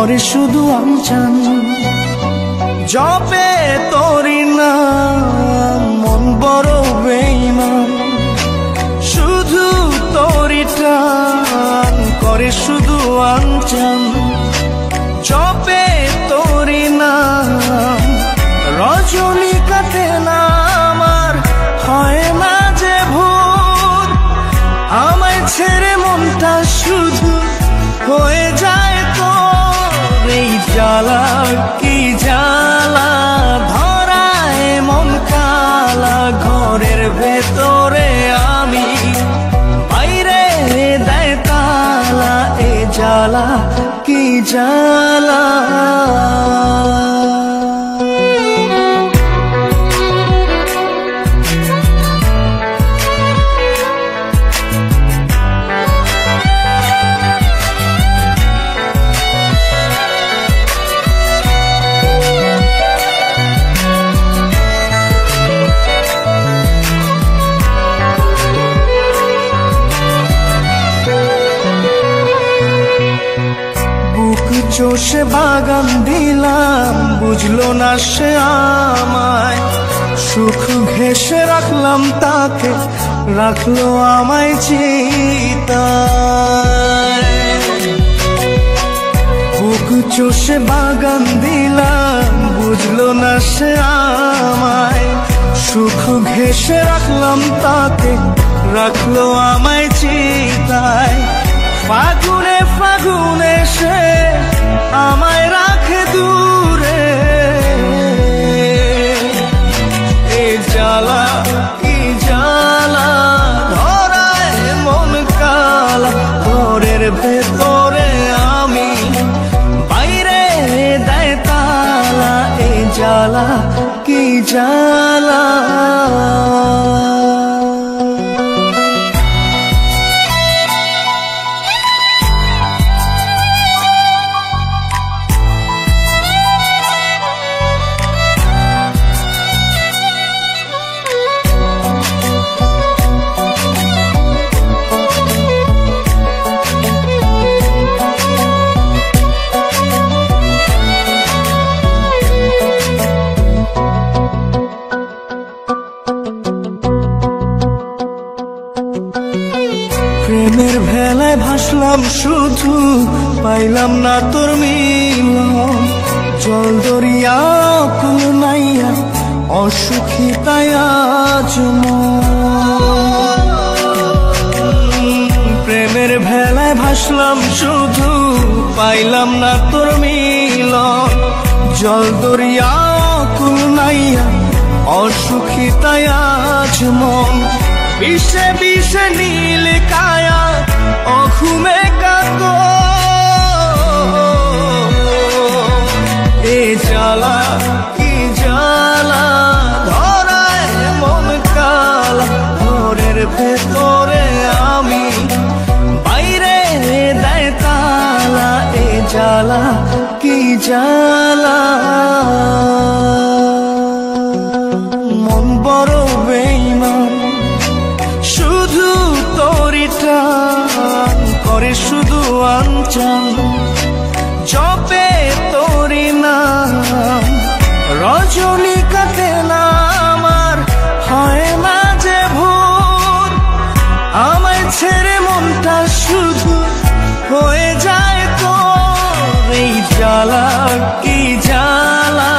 করে শুধু আনচান। জপে তোরি নাম মন বড় বেঈমান, শুধু তোরি টান করে শুধু আনচান। জপে তোরি নাম রজনী কাটে না আমার, হয় না যে ভোর। আমায় ছেড়ে মনটা শুধু হয়ে যায় তোর। এই জ্বালা কি জ্বালা, ধরায় মন কালা। ঘরের ভেতরে আমি, বাইরে দেয় তালা। এ জ্বালা কি জ্বালা। চষে বাগান দিলাম, বুঝলো না সে আমায়। সুখ ঘেঁষে রাখলাম তাকে, রাখলো আমায় চিতায়। বুক চষে বাগান দিলাম, বুঝলো না সে আমায়। সুখ ঘেঁষে রাখলাম তাকে, রাখলো আমায় চিতায়। ফাগুনে ফাগুনে সে আমায় রাখে দূরে। এ জ্বালা কি জ্বালা, ধরায় মন কালা। ঘরের ভেতরে আমি, বাইরে দেয় তালা। এ জ্বালা কি জ্বালা। প্রেমের ভেলায় ভাসলাম শুধু, পাইলাম না তোর মিলন। জল দরিয়া কুল নাইয়া, অসুখী তাই আজ মন। প্রেমের ভেলায় ভাসলাম শুধু, পাইলাম না তোর মিলন। জল দরিয়া কুল নাইয়া, অসুখী তাই আজ মন। বিষে বিষে নীল কায়া, অঘুমে কাকো। এ জ্বালা কি জ্বালা, ধরায় মন কালা। ঘরের ভেতরে আমি, বাইরে দেয় তালা। এ জ্বালা কি জ্বালা। মন বড় বেঈমান, শুধু তোরি টান করে শুধু আনচান। জপে তোরি নাম রজনী কাটে না আমার, হয় না যে ভোর। আমায় ছেড়ে মনটা শুধু হয়ে যায় তোর। এই জ্বালা কি জ্বালা,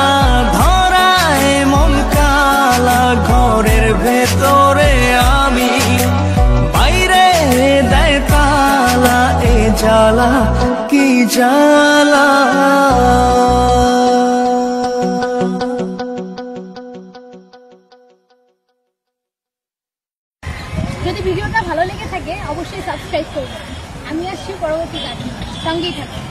ধরায় মন কালা। ঘরের ভেতরে আমি, বাইরে দেয় তালা। এ জ্বালা কি জ্বালা। যদি ভিডিওটা ভালো লেগে থাকে অবশ্যই সাবস্ক্রাইব করবেন। আমি আসছি পরবর্তী কাজ, সঙ্গেই থাকুন।